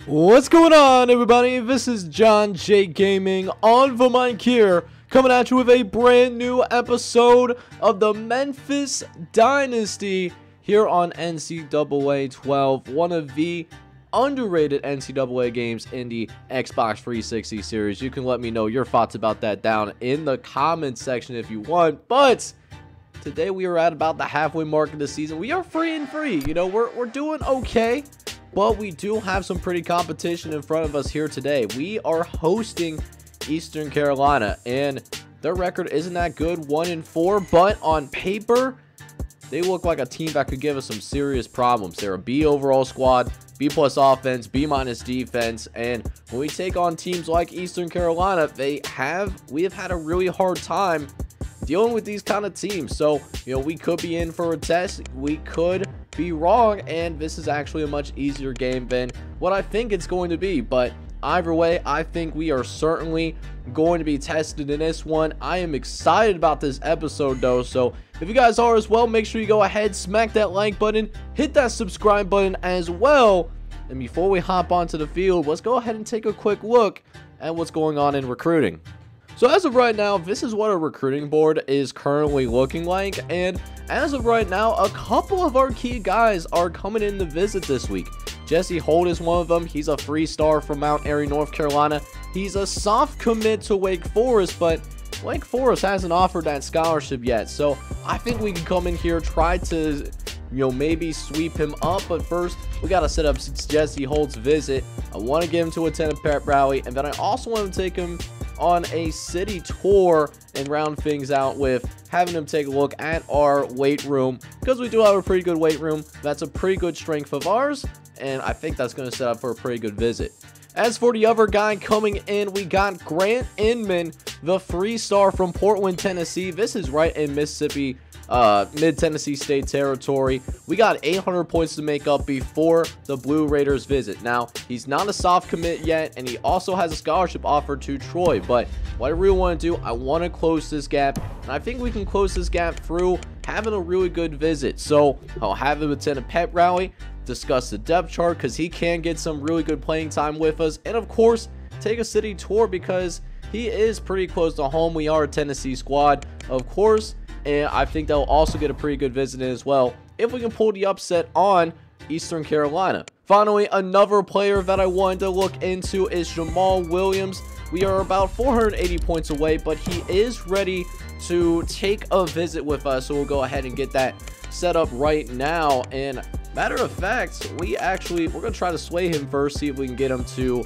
What's going on, everybody? This is John J Gaming on the mic here, coming at you with a brand new episode of the Memphis Dynasty here on NCAA 12, one of the underrated NCAA games in the Xbox 360 series. You can let me know your thoughts about that down in the comments section if you want, but today we are at about the halfway mark of the season. We are 3-3, you know, we're doing okay. But we do have some pretty competition in front of us here today. We are hosting Eastern Carolina, and their record isn't that good, 1-4, but on paper, they look like a team that could give us some serious problems. They're a B overall squad, B+ offense, B- defense, and when we take on teams like Eastern Carolina, we have had a really hard time dealing with these kind of teams. So, you know, we could be in for a test. We could be wrong, and this is actually a much easier game than what I think it's going to be. But either way, I think we are certainly going to be tested in this one. I am excited about this episode though, so if you guys are as well, make sure you go ahead, smack that like button, hit that subscribe button as well. And before we hop onto the field, let's go ahead and take a quick look at what's going on in recruiting. So as of right now, this is what our recruiting board is currently looking like, and as of right now, a couple of our key guys are coming in to visit this week. Jesse Holt is one of them. He's a 3-star from Mount Airy, North Carolina. He's a soft commit to Wake Forest, but Wake Forest hasn't offered that scholarship yet. So I think we can come in here, try to, you know, maybe sweep him up. But first, we got to set up Jesse Holt's visit. I want to get him to attend a pep rally, and then I also want to take him on a city tour and round things out with having him take a look at our weight room, because we do have a pretty good weight room. That's a pretty good strength of ours, and I think that's going to set up for a pretty good visit. As for the other guy coming in, we got Grant Inman, the 3-star from Portland, Tennessee. This is right in Mississippi, mid-Tennessee State territory. We got 800 points to make up before the Blue Raiders visit. Now, he's not a soft commit yet, and he also has a scholarship offer to Troy. But what I really want to do, I want to close this gap, and I think we can close this gap through having a really good visit. So I'll have him attend a pep rally, discuss the depth chart, because he can get some really good playing time with us, and of course, take a city tour because he is pretty close to home. We are a Tennessee squad, of course, and I think they'll also get a pretty good visit in as well if we can pull the upset on Eastern Carolina. Finally, another player that I wanted to look into is Jamal Williams. We are about 480 points away, but he is ready to take a visit with us, so we'll go ahead and get that set up right now. And matter of fact, we're gonna try to sway him first, see if we can get him to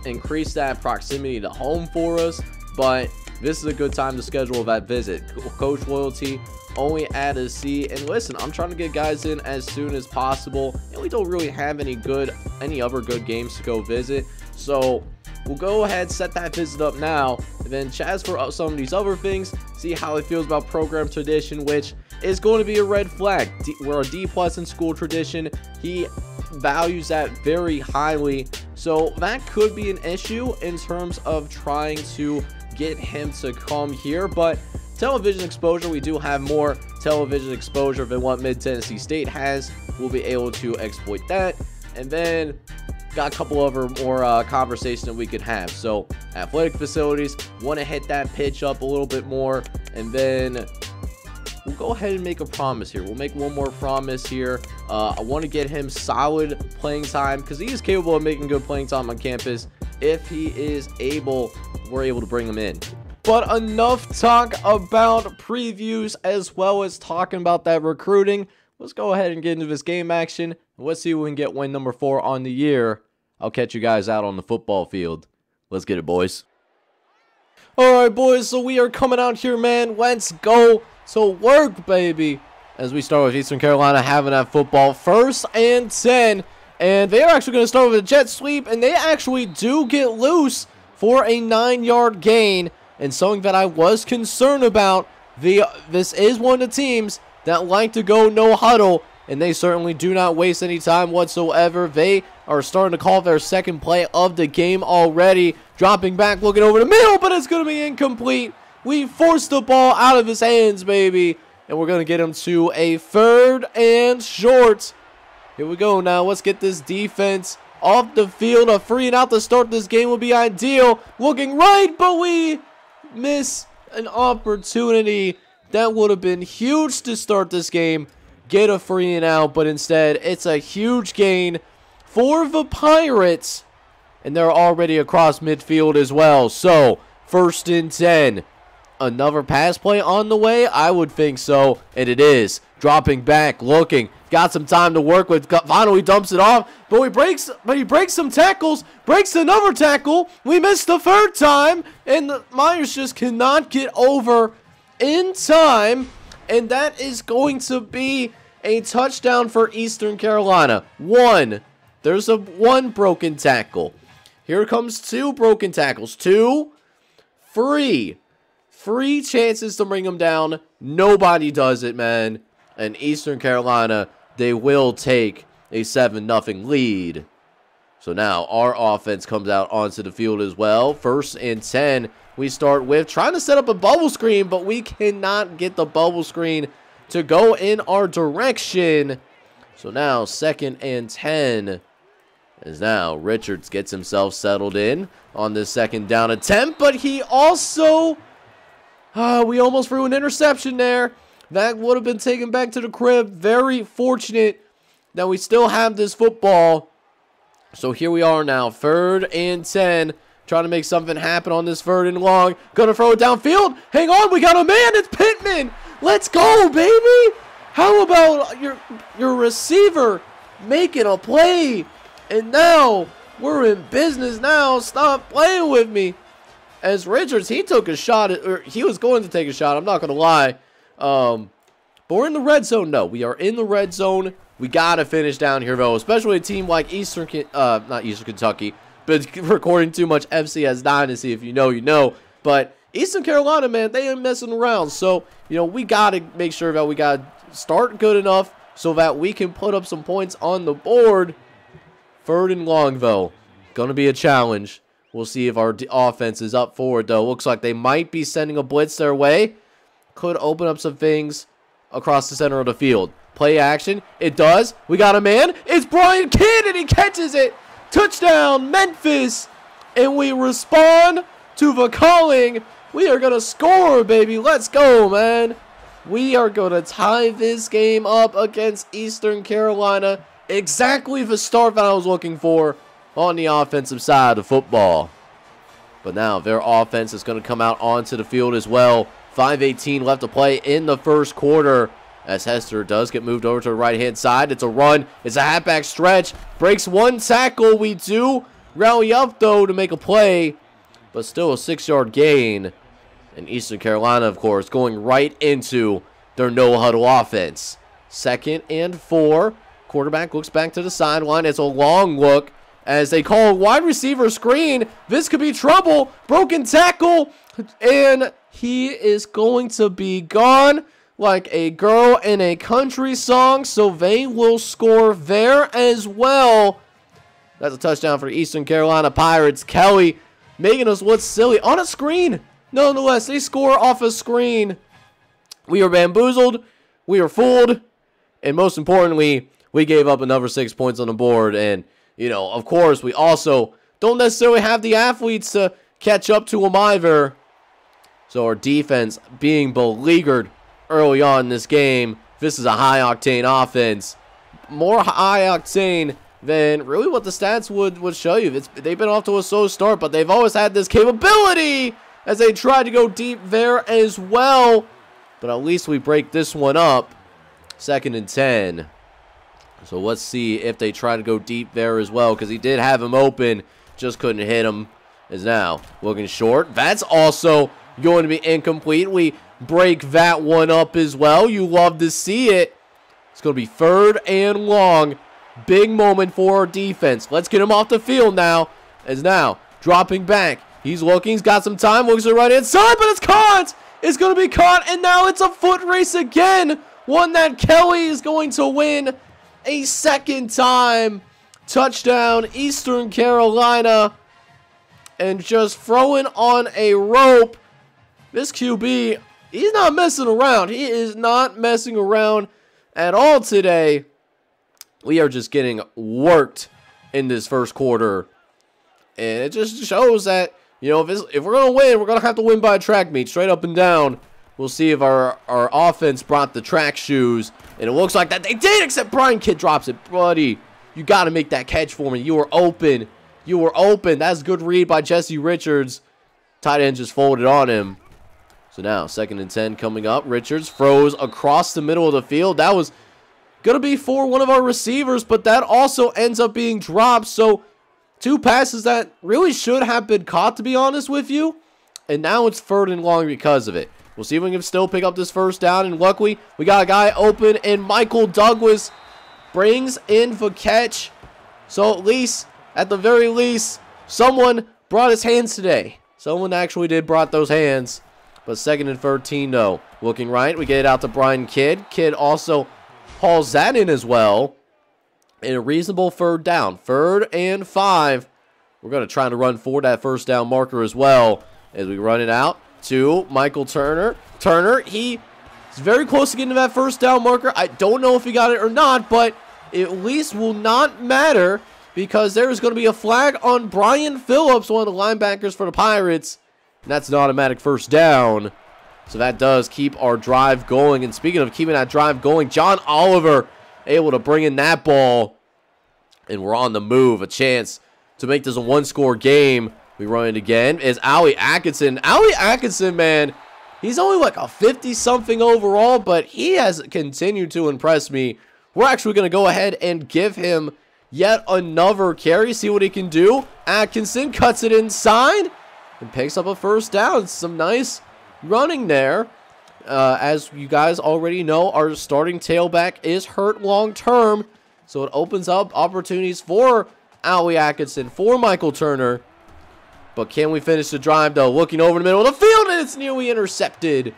increase that proximity to home for us. But this is a good time to schedule that visit. Coach loyalty only at a C. And listen, I'm trying to get guys in as soon as possible, and we don't really have any other good games to go visit, so we'll go ahead, set that visit up now, and then Chaz for some of these other things, see how he feels about program tradition, which is going to be a red flag. We're a D+ in school tradition. He values that very highly, so that could be an issue in terms of trying to get him to come here. But television exposure, we do have more television exposure than what Mid-Tennessee State has. We'll be able to exploit that, and then got a couple other more conversations that we could have. So athletic facilities, want to hit that pitch up a little bit more, and then we'll go ahead and make a promise here. We'll make one more promise here. I want to get him solid playing time, because he is capable of making good playing time on campus. If he is able, we're able to bring him in. But enough talk about previews as well as talking about that recruiting. Let's go ahead and get into this game action. Let's see if we can get win number 4 on the year. I'll catch you guys out on the football field. Let's get it, boys. Alright, boys, so we are coming out here, man. Let's go to work, baby. As we start with Eastern Carolina having that football 1st and 10. And they are actually going to start with a jet sweep, and they actually do get loose for a 9-yard gain. And something that I was concerned about, this is one of the teams that like to go no huddle, and they certainly do not waste any time whatsoever. They are starting to call their second play of the game already. Dropping back, looking over the middle, but it's going to be incomplete. We forced the ball out of his hands, baby, and we're going to get him to a 3rd and short. Here we go now. Let's get this defense off the field. A free and out to start this game would be ideal. Looking right, but we miss an opportunity. That would have been huge to start this game. Get a free and out, but instead it's a huge gain for the Pirates. And they're already across midfield as well. So, 1st and 10. Another pass play on the way? I would think so. And it is. Dropping back, looking. Got some time to work with. Finally dumps it off. But he breaks some tackles. Breaks another tackle. We missed the 3rd time. And the Myers just cannot get over in time. And that is going to be a touchdown for Eastern Carolina. There's one broken tackle. Here comes 2 broken tackles. 2, 3. 3 chances to bring them down. Nobody does it, man. And Eastern Carolina, they will take a 7-0 lead. So now our offense comes out onto the field as well. 1st and 10. We start with trying to set up a bubble screen, but we cannot get the bubble screen to go in our direction. So now 2nd and 10. As now Richards gets himself settled in on this 2nd down attempt, but he also, we almost threw an interception there. That would have been taken back to the crib. Very fortunate that we still have this football. So here we are now, 3rd and 10, trying to make something happen on this 3rd and long. Gonna throw it downfield. Hang on, we got a man. It's Pittman. Let's go, baby. How about your receiver making a play? And now, we're in business now. Stop playing with me. As Richards, he took a shot, or he was going to take a shot, I'm not going to lie. But we're in the red zone, no. We are in the red zone. We got to finish down here, though. Especially a team like not Eastern Kentucky, but recording too much FCS Dynasty. If you know, you know. But Eastern Carolina, man, they ain't messing around. So, you know, we got to make sure that we got to start good enough so that we can put up some points on the board. 3rd and long, though. Gonna be a challenge. We'll see if our offense is up for it, though. Looks like they might be sending a blitz their way. Could open up some things across the center of the field. Play action. It does. We got a man. It's Brian Kidd, and he catches it. Touchdown, Memphis. And we respond to the calling. We are gonna score, baby. Let's go, man. We are gonna tie this game up against Eastern Carolina. Exactly the start that I was looking for on the offensive side of football. But now their offense is going to come out onto the field as well. 5:18 left to play in the 1st quarter. As Hester does get moved over to the right-hand side. It's a run. It's a halfback stretch. Breaks 1 tackle. We do rally up, though, to make a play. But still a 6-yard gain. And Eastern Carolina, of course, going right into their no-huddle offense. 2nd and 4. Quarterback looks back to the sideline. It's a long look as they call a wide receiver screen. This could be trouble. Broken tackle. And he is going to be gone like a girl in a country song. So they will score there as well. That's a touchdown for Eastern Carolina Pirates. Kelly making us look silly on a screen. Nonetheless, they score off a screen. We are bamboozled. We are fooled. And most importantly, we gave up another 6 points on the board. And, you know, of course, we also don't necessarily have the athletes to catch up to them either. So our defense being beleaguered early on in this game. This is a high-octane offense. More high-octane than really what the stats would show you. They've been off to a slow start, but they've always had this capability as they tried to go deep there as well. But at least we break this one up. 2nd and 10. So let's see if they try to go deep there as well, because he did have him open, just couldn't hit him. Is now looking short. That's also going to be incomplete. We break that one up as well. You love to see it. It's going to be 3rd and long. Big moment for our defense. Let's get him off the field now. As now dropping back. He's looking. He's got some time. Looks to the right hand side, but it's caught. It's going to be caught, and now it's a foot race again. One that Kelly is going to win a 2nd time. Touchdown, Eastern Carolina. And just throwing on a rope. This QB, he's not messing around. He is not messing around at all today. We are just getting worked in this first quarter. And it just shows that, you know, if we're going to win, we're going to have to win by a track meet, straight up and down. We'll see if our offense brought the track shoes. And it looks like that they did, except Brian Kidd drops it. Buddy, you got to make that catch for me. You were open. You were open. That's a good read by Jesse Richards. Tight end just folded on him. So now, 2nd and 10 coming up. Richards throws across the middle of the field. That was going to be for one of our receivers, but that also ends up being dropped. So 2 passes that really should have been caught, to be honest with you. And now it's 3rd and long because of it. We'll see if we can still pick up this first down. And luckily, we got a guy open, and Michael Douglas brings in the catch. So at the very least, someone brought his hands today. Someone actually did brought those hands. But 2nd and 13, though. Looking right, we get it out to Brian Kidd. Kidd also hauls that in as well. In a reasonable 3rd down. 3rd and 5. We're going to try to run for that first down marker as well. As we run it out to Michael Turner. He is very close to getting to that first down marker. I don't know if he got it or not, but it at least will not matter because there is going to be a flag on Brian Phillips, one of the linebackers for the Pirates. And that's an automatic first down. So that does keep our drive going. And speaking of keeping that drive going, John Oliver able to bring in that ball. And we're on the move. A chance to make this a 1-score game. We run it again. Is Allie Atkinson. Allie Atkinson, man, he's only like a 50-something overall, but he has continued to impress me. We're actually going to go ahead and give him yet another carry. See what he can do. Atkinson cuts it inside and picks up a first down. Some nice running there. As you guys already know, our starting tailback is hurt long term. So it opens up opportunities for Allie Atkinson, for Michael Turner. But can we finish the drive, though? Looking over the middle of the field, and it's nearly intercepted.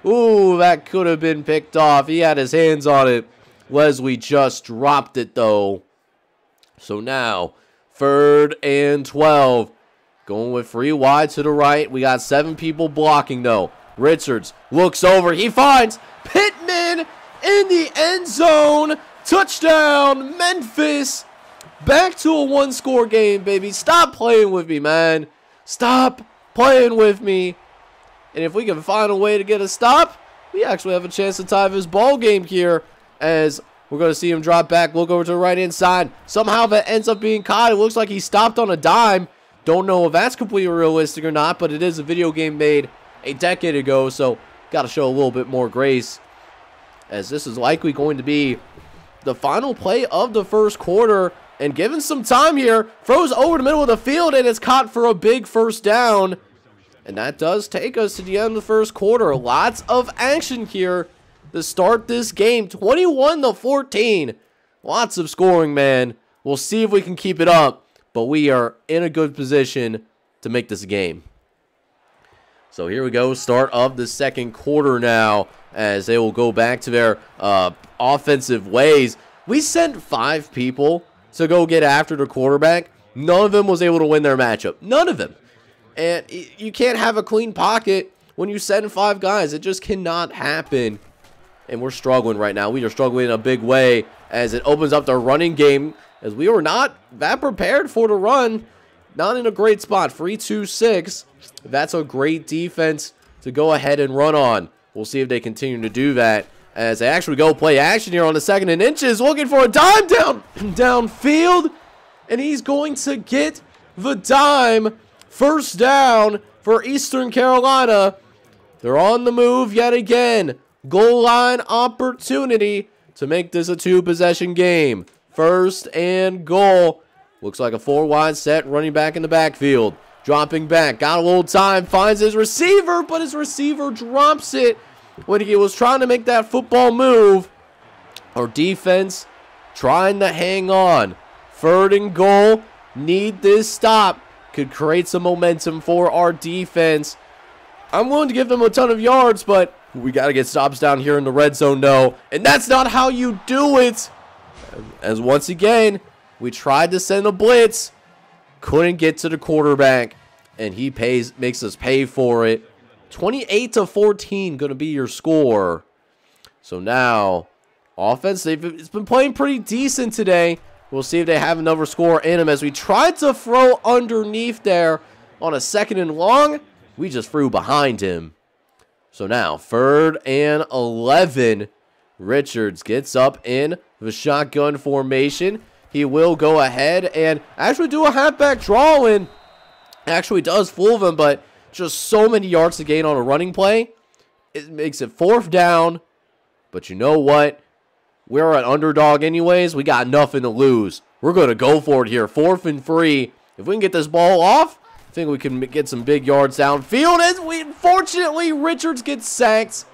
Ooh, that could have been picked off. He had his hands on it. Leslie just dropped it, though. So now, 3rd and 12. Going with 3 wide to the right. We got 7 people blocking, though. Richards looks over. He finds Pittman in the end zone. Touchdown, Memphis. Back to a 1-score game, baby. Stop playing with me, man. Stop playing with me. And if we can find a way to get a stop, we actually have a chance to tie this ball game here. As we're going to see him drop back, look over to the right-hand side. Somehow that ends up being caught. It looks like he stopped on a dime. Don't know if that's completely realistic or not, but it is a video game made a decade ago, so got to show a little bit more grace. As this is likely going to be the final play of the first quarter. And given some time here, throws over the middle of the field, and it's caught for a big first down. And that does take us to the end of the first quarter. Lots of action here to start this game. 21-14. Lots of scoring, man. We'll see if we can keep it up. But we are in a good position to make this a game. So here we go. Start of the second quarter now. As they will go back to their offensive ways. We sent 5 people to go get after the quarterback. None of them was able to win their matchup. None of them. And you can't have a clean pocket when you send 5 guys. It just cannot happen. And we're struggling right now. We are struggling in a big way as it opens up the running game. As we were not that prepared for the run. Not in a great spot. 3-2-6. That's a great defense to go ahead and run on. We'll see if they continue to do that. As they actually go play action here on the 2nd and inches. Looking for a dime downfield. And he's going to get the dime. First down for Eastern Carolina. They're on the move yet again. Goal line opportunity to make this a 2-possession game. 1st and goal. Looks like a 4-wide set. Running back in the backfield. Dropping back. Got a little time. Finds his receiver. But his receiver drops it when he was trying to make that football move. Our defense trying to hang on. 3rd and goal. Need this stop. Could create some momentum for our defense. I'm willing to give them a ton of yards, but we got to get stops down here in the red zone, though. And that's not how you do it. As once again, we tried to send a blitz. Couldn't get to the quarterback. And he makes us pay for it. 28-14 going to be your score. So now, offense, it's been playing pretty decent today. We'll see if they have another score in them as we tried to throw underneath there on a 2nd and long. We just threw behind him. So now 3rd and 11. Richards gets up in the shotgun formation. He will go ahead and actually do a halfback draw in. Actually does fool them, but just so many yards to gain on a running play. It makes it 4th down. But you know what? We're an underdog anyways. We got nothing to lose. We're going to go for it here. 4th and 3. If we can get this ball off, I think we can get some big yards downfield. As unfortunately, Richards gets sacked.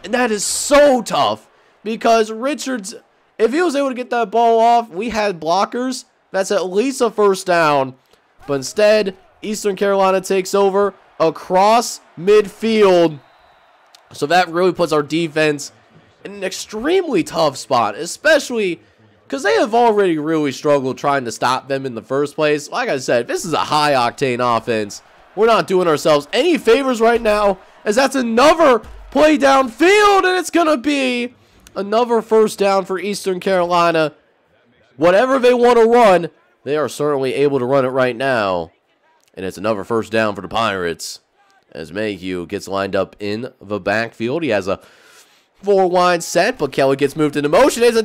And that is so tough. Because Richards, if he was able to get that ball off, we had blockers. That's at least a 1st down. But instead, Eastern Carolina takes over across midfield. So that really puts our defense in an extremely tough spot, especially because they have already really struggled trying to stop them in the first place. Like I said, this is a high-octane offense. We're not doing ourselves any favors right now, as that's another play downfield, and it's going to be another 1st down for Eastern Carolina. Whatever they want to run, they are certainly able to run it right now. And it's another 1st down for the Pirates, as Mayhew gets lined up in the backfield. He has a 4-wide set, but Kelly gets moved into motion. It's a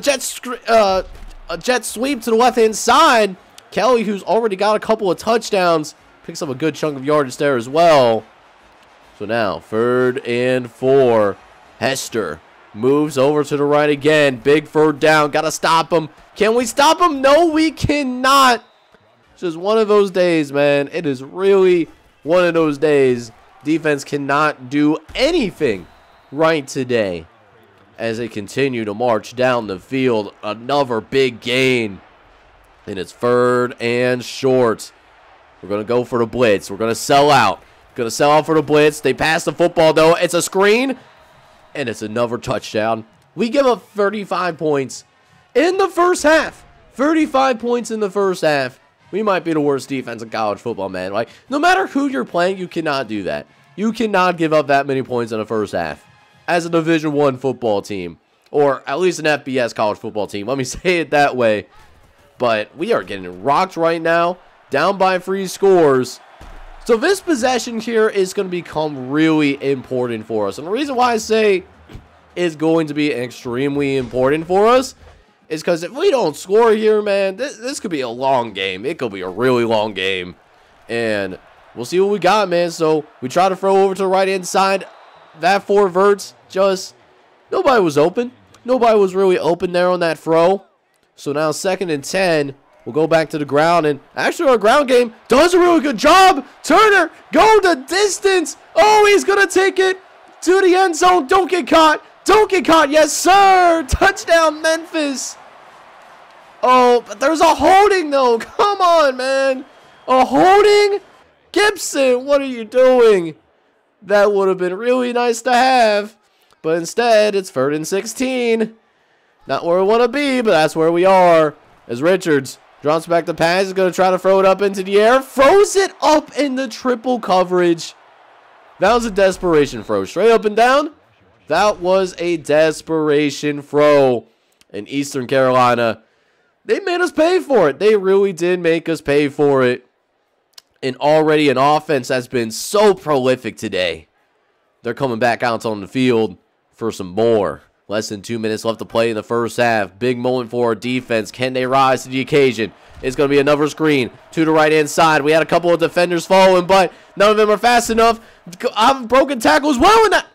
jet sweep to the left-hand side. Kelly, who's already got a couple of touchdowns, picks up a good chunk of yardage there as well. So now, 3rd and 4. Hester moves over to the right again. Big 3rd down. Got to stop him. Can we stop him? No, we cannot. It's just one of those days, man. It is really one of those days. Defense cannot do anything right today as they continue to march down the field. Another big gain. And it's 3rd and short. We're going to go for the blitz. We're going to sell out. Going to sell out for the blitz. They pass the football, though. It's a screen. And it's another touchdown. We give up 35 points in the first half. 35 points in the first half. We might be the worst defense in college football, man. Like, no matter who you're playing, you cannot do that. You cannot give up that many points in the first half as a Division I football team, or at least an FBS college football team. Let me say it that way. But we are getting rocked right now, down by 3 scores. So this possession here is going to become really important for us. And the reason why I say is going to be extremely important for us is because if we don't score here, man, this could be a long game. It could be a really long game. And we'll see what we got, man. So we try to throw over to the right-hand side. That 4 verts, just nobody was open. Nobody was really open there on that throw. So now 2nd and 10. We'll go back to the ground. And actually our ground game does a really good job. Turner, go the distance. Oh, he's going to take it to the end zone. Don't get caught. Don't get caught. Yes, sir. Touchdown, Memphis. Oh, but there's a holding, though. Come on, man. A holding? Gibson, what are you doing? That would have been really nice to have. But instead, it's 3rd and 16. Not where we want to be, but that's where we are. As Richards drops back the pass, is going to try to throw it up into the air. Throws it up in the triple coverage. That was a desperation throw. Straight up and down. That was a desperation throw. In Eastern Carolina, they made us pay for it. They really did make us pay for it. And already an offense that's been so prolific today. They're coming back out on the field for some more. Less than 2 minutes left to play in the first half. Big moment for our defense. Can they rise to the occasion? It's going to be another screen to the right-hand side. We had a couple of defenders following, but none of them are fast enough. I've broken tackles well in that.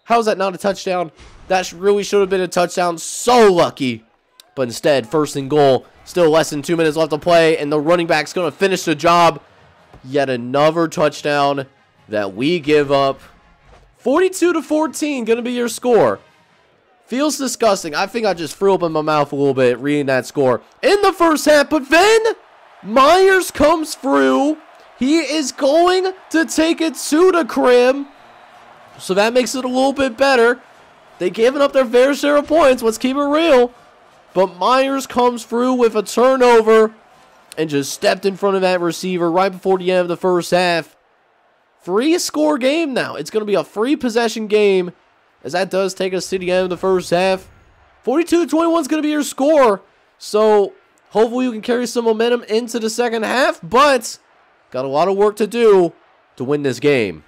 How is that not a touchdown? That really should have been a touchdown. So lucky. But instead, 1st and goal. Still less than 2 minutes left to play, and the running back's going to finish the job. Yet another touchdown that we give up. 42-14 going to be your score. Feels disgusting. I think I just threw up in my mouth a little bit reading that score in the first half. But then Myers comes through. He is going to take it to the crib. So that makes it a little bit better. They given up their fair share of points. Let's keep it real. But Myers comes through with a turnover and just stepped in front of that receiver right before the end of the first half. 3-score game now. It's going to be a 3-possession game, as that does take us to the end of the first half. 42-21 is going to be your score. So Hopefully, we can carry some momentum into the second half, but got a lot of work to do to win this game.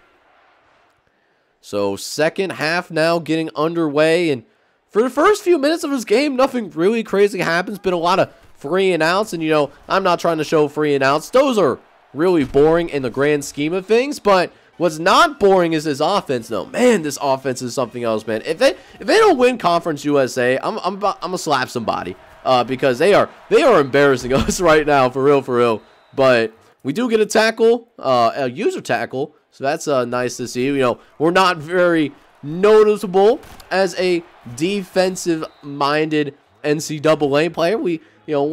So, second half now getting underway, and for the first few minutes of this game, nothing really crazy happens. Been a lot of free and outs, and, you know, I'm not trying to show free and outs. Those are really boring in the grand scheme of things, but what's not boring is this offense, though. Man, this offense is something else, man. If they don't win Conference USA, I'm gonna slap somebody, because they are embarrassing us right now, for real. But we do get a tackle, a user tackle, so that's nice to see. You know, we're not very noticeable as a defensive-minded NCAA player. We're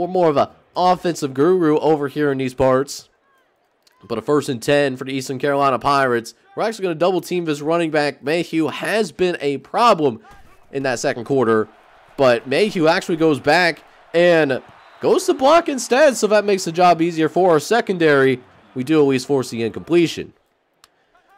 more of an offensive guru over here in these parts. But a 1st and 10 for the Eastern Carolina Pirates. We're actually going to double team this running back. Mayhew has been a problem in that second quarter, but Mayhew actually goes back and goes to block instead, so that makes the job easier for our secondary. We do at least force the incompletion.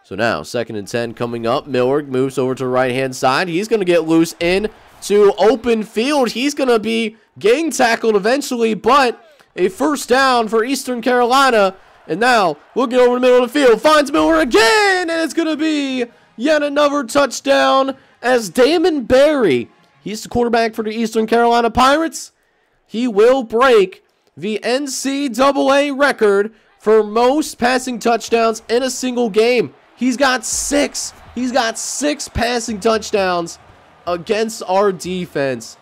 So now, 2nd and 10 coming up. Millard moves over to the right-hand side. He's going to get loose in to open field. He's going to be gang tackled eventually, but a 1st down for Eastern Carolina. And now, looking over the middle of the field, finds Miller again, and it's going to be yet another touchdown as Damon Berry, he's the quarterback for the Eastern Carolina Pirates. He will break the NCAA record for most passing touchdowns in a single game. He's got 6. He's got 6 passing touchdowns against our defense.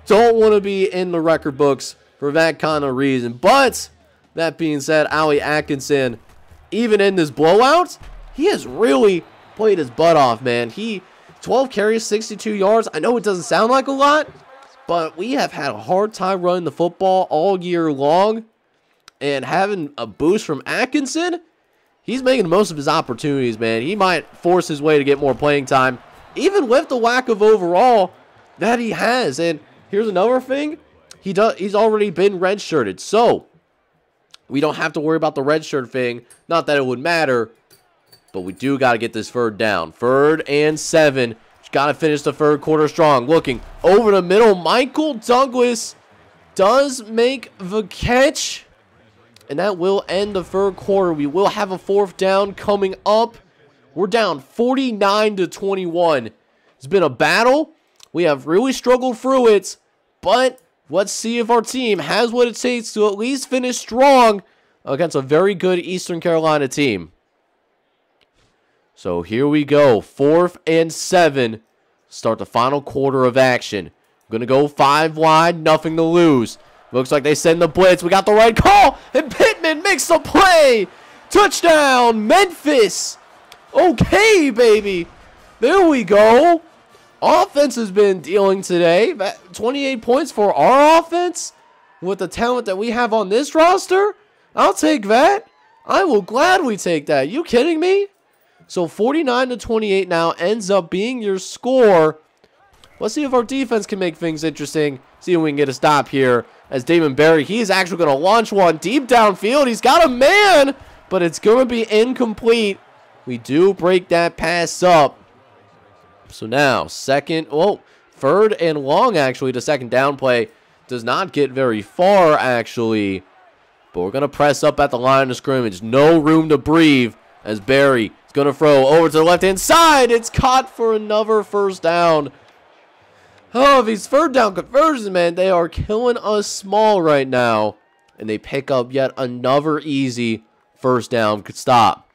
Don't want to be in the record books for that kind of reason, but that being said, Ali Atkinson, even in this blowout, he has really played his butt off, man. 12 carries, 62 yards. I know it doesn't sound like a lot, but we have had a hard time running the football all year long. And having a boost from Atkinson, he's making the most of his opportunities, man. He might force his way to get more playing time, even with the lack of overall that he has. And here's another thing. He's already been redshirted, so we don't have to worry about the red shirt thing. Not that it would matter, but we do got to get this 3rd down. 3rd and 7. Got to finish the 3rd quarter strong. Looking over the middle. Michael Douglas does make the catch, and that will end the 3rd quarter. We will have a 4th down coming up. We're down 49-21. It's been a battle. We have really struggled through it, but let's see if our team has what it takes to at least finish strong against a very good Eastern Carolina team. So here we go. 4th and 7. Start the final quarter of action. Going to go 5 wide. Nothing to lose. Looks like they send the blitz. We got the right call. And Pittman makes the play. Touchdown, Memphis. Okay, baby. There we go. Offense has been dealing today. 28 points for our offense with the talent that we have on this roster. I'll take that. I will gladly take that. You kidding me? So 49-28 now ends up being your score. Let's see if our defense can make things interesting. See if we can get a stop here. As Damon Berry, he's actually going to launch one deep downfield. He's got a man, but it's going to be incomplete. We do break that pass up. So now, 3rd and long, actually. The 2nd down play does not get very far, actually. But we're going to press up at the line of scrimmage. No room to breathe as Berry is going to throw over to the left-hand side. It's caught for another 1st down. Oh, these 3rd down conversions, man, they are killing us small right now. And they pick up yet another easy 1st down stop.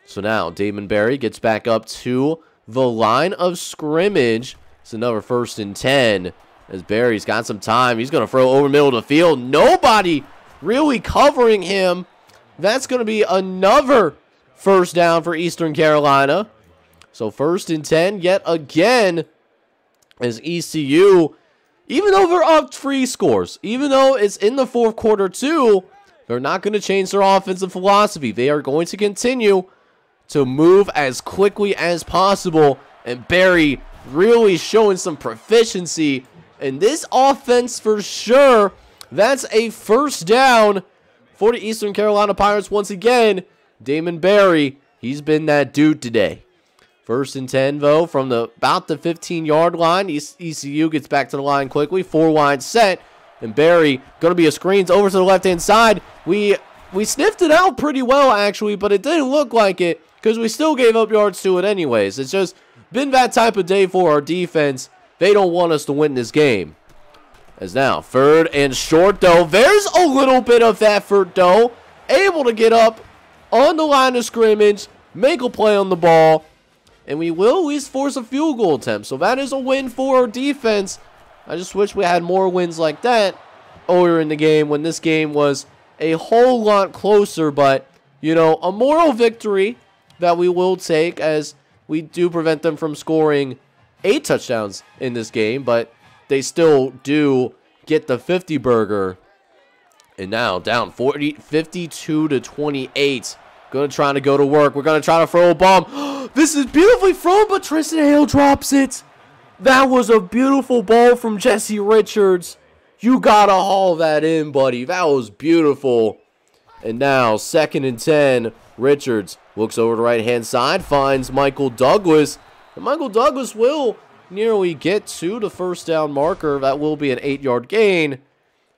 So now, Damon Berry gets back up to the line of scrimmage. It's another 1st and 10. As Berry's got some time. He's going to throw over middle of the field. Nobody really covering him. That's going to be another 1st down for Eastern Carolina. So 1st and 10 yet again. As ECU, even though they're up 3 scores, even though it's in the 4th quarter too, they're not going to change their offensive philosophy. They are going to continue to move as quickly as possible. And Berry really showing some proficiency in this offense for sure. That's a 1st down for the Eastern Carolina Pirates once again. Damon Berry, he's been that dude today. 1st and 10, though, from about the 15-yard line. ECU gets back to the line quickly. 4 wide set. And Barry, going to be a screens over to the left-hand side. We sniffed it out pretty well, actually, but it didn't look like it because we still gave up yards to it anyways. It's just been that type of day for our defense. They don't want us to win this game. As now, 3rd and short, though. There's a little bit of effort, though. Able to get up on the line of scrimmage, make a play on the ball, and we will at least force a field goal attempt. So that is a win for our defense. I just wish we had more wins like that earlier in the game when this game was a whole lot closer. But, you know, a moral victory that we will take as we do prevent them from scoring 8 touchdowns in this game. But they still do get the 50 burger. And now down 52-28. Going to try to go to work. We're going to try to throw a bomb. This is beautifully thrown, but Tristan Hale drops it. That was a beautiful ball from Jesse Richards. You got to haul that in, buddy. That was beautiful. And now 2nd and 10. Richards looks over the right-hand side. Finds Michael Douglas. And Michael Douglas will nearly get to the first down marker. That will be an 8-yard gain.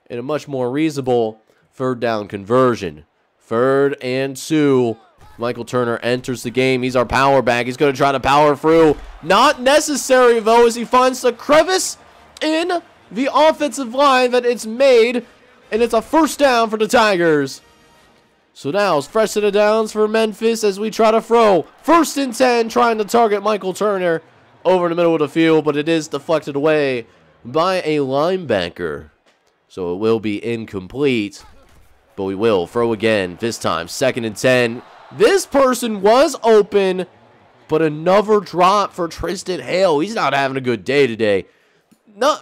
And a much more reasonable 3rd down conversion. 3rd and 2. Michael Turner enters the game. He's our power back. He's going to try to power through. Not necessary, though, as he finds the crevice in the offensive line that it's made. And it's a 1st down for the Tigers. So now it's fresh to the downs for Memphis as we try to throw. 1st and 10, trying to target Michael Turner over in the middle of the field. But it is deflected away by a linebacker. So it will be incomplete. But we will throw again. This time, 2nd and 10. This person was open, but another drop for Tristan Hale. He's not having a good day today. No,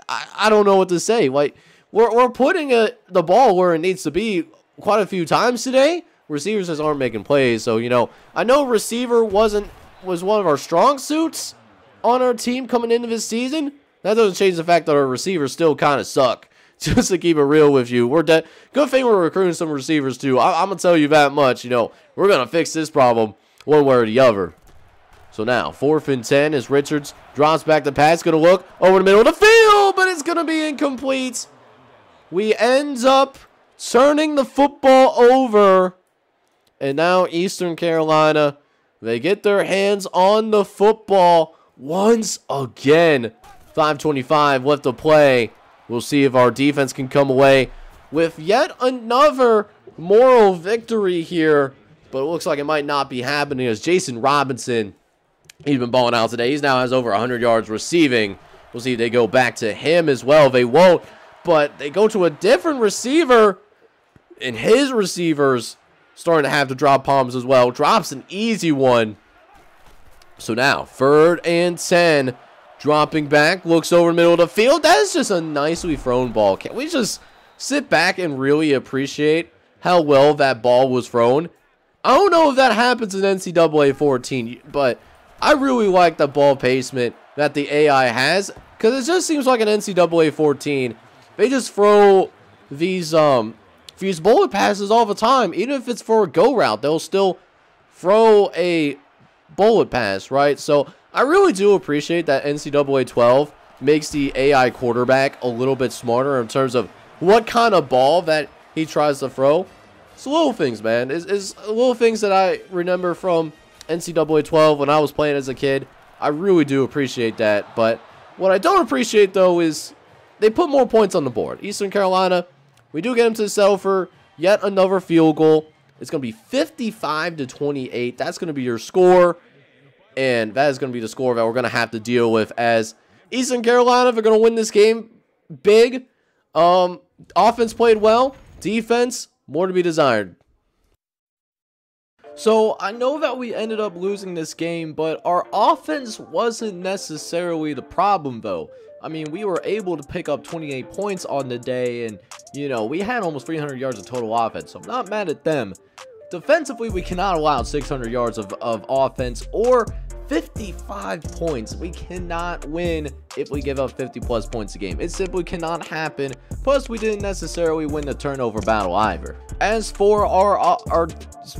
I don't know what to say. Like we're putting the ball where it needs to be quite a few times today. Receivers just aren't making plays. So, you know, I know receiver was one of our strong suits on our team coming into this season. That doesn't change the fact that our receivers still kind of suck. Just to keep it real with you, good thing we're recruiting some receivers too. I'm gonna tell you that much. You know, we're gonna fix this problem one way or the other. So now 4th and 10 as Richards drops back the pass, gonna look over the middle of the field, but it's gonna be incomplete. We end up turning the football over, and now Eastern Carolina, they get their hands on the football once again. 5:25 left to play. We'll see if our defense can come away with yet another moral victory here. But it looks like it might not be happening as Jason Robinson, he's been balling out today. He now has over 100 yards receiving. We'll see if they go back to him as well. They won't, but they go to a different receiver. And his receivers starting to have to drop palms as well. Drops an easy one. So now 3rd and 10. Dropping back, looks over the middle of the field. That is just a nicely thrown ball. Can we just sit back and really appreciate how well that ball was thrown? I don't know if that happens in NCAA 14, but I really like the ball placement that the AI has because it just seems like an NCAA 14. They just throw these bullet passes all the time. Even if it's for a go route, they'll still throw a bullet pass, right? So I really do appreciate that NCAA 12 makes the AI quarterback a little bit smarter in terms of what kind of ball that he tries to throw. It's little things, man. It's little things that I remember from NCAA 12 when I was playing as a kid. I really do appreciate that. But what I don't appreciate, though, is they put more points on the board. Eastern Carolina, we do get them to settle for yet another field goal. It's going to be 55-28. That's going to be your score. And that is going to be the score that we're going to have to deal with as Eastern Carolina, if they're going to win this game big. Offense played well. Defense, more to be desired. So, I know that we ended up losing this game, but our offense wasn't necessarily the problem, though. I mean, we were able to pick up 28 points on the day, and, you know, we had almost 300 yards of total offense, so I'm not mad at them. Defensively, we cannot allow 600 yards of offense or 55 points. We cannot win if we give up 50 plus points a game. It simply cannot happen. Plus, we didn't necessarily win the turnover battle either. As for our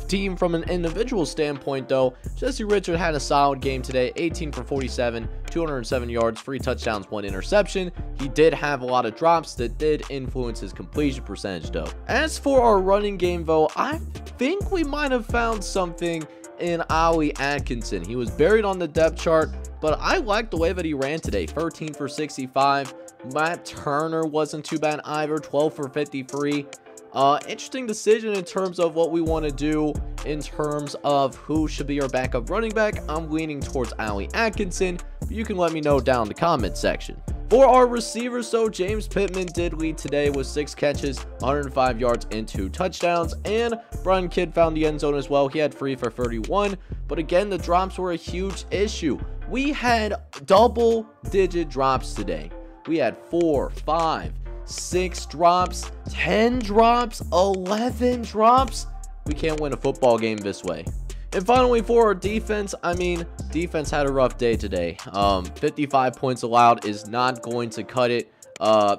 team from an individual standpoint, though, Jesse Richard had a solid game today. 18 for 47, 207 yards, 3 touchdowns, 1 interception. He did have a lot of drops that did influence his completion percentage, though. As for our running game, though, I think we might have found something in Ali Atkinson. He was buried on the depth chart, but I liked the way that he ran today. 13 for 65. Matt Turner wasn't too bad either. 12 for 53. Interesting decision in terms of what we want to do in terms of who should be our backup running back. I'm leaning towards Ali Atkinson, but you can let me know down in the comment section. For our receivers, so James Pittman did lead today with 6 catches, 105 yards, and 2 touchdowns. And Brian Kidd found the end zone as well. He had 3 for 31. But again, the drops were a huge issue. We had double-digit drops today. We had 4, 5, 6 drops, 10 drops, 11 drops. We can't win a football game this way. And finally, for our defense, I mean, defense had a rough day today. 55 points allowed is not going to cut it.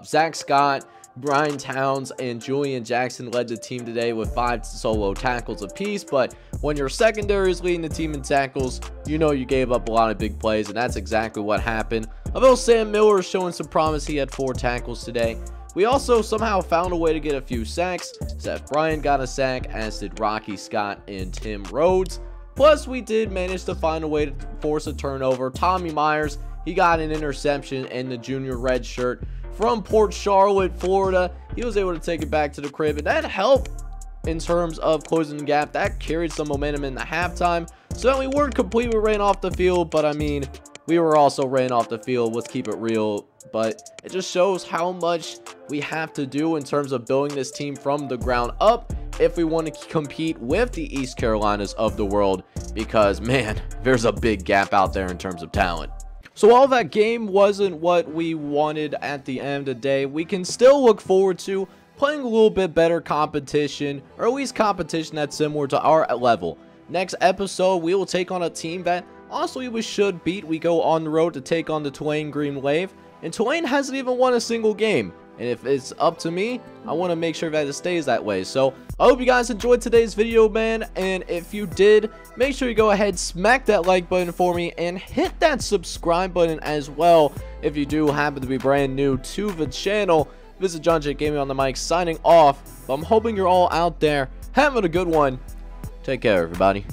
Zach Scott, Brian Towns, and Julian Jackson led the team today with 5 solo tackles apiece. But when your secondary is leading the team in tackles, you know you gave up a lot of big plays, and that's exactly what happened. Although Sam Miller is showing some promise, he had 4 tackles today. We also somehow found a way to get a few sacks. Seth Bryant got a sack, as did Rocky Scott and Tim Rhodes. Plus, we did manage to find a way to force a turnover. Tommy Myers, he got an interception in the junior red shirt from Port Charlotte, Florida. He was able to take it back to the crib, and that helped in terms of closing the gap. That carried some momentum in the halftime. So we weren't completely ran off the field, but I mean, we were also ran off the field. Let's keep it real. But it just shows how much we have to do in terms of building this team from the ground up if we want to compete with the East Carolinas of the world, because man, there's a big gap out there in terms of talent. So while that game wasn't what we wanted at the end of the day, we can still look forward to playing a little bit better competition, or at least competition that's similar to our level. Next episode, we will take on a team that honestly we should beat. We go on the road to take on the Tulane Green Wave, and Tulane hasn't even won a single game. And if it's up to me, I want to make sure that it stays that way. So I hope you guys enjoyed today's video, man. And if you did, make sure you go ahead, smack that like button for me, and hit that subscribe button as well if you do happen to be brand new to the channel. This is John J. Gaming on the mic, signing off. I'm hoping you're all out there having a good one. Take care, everybody.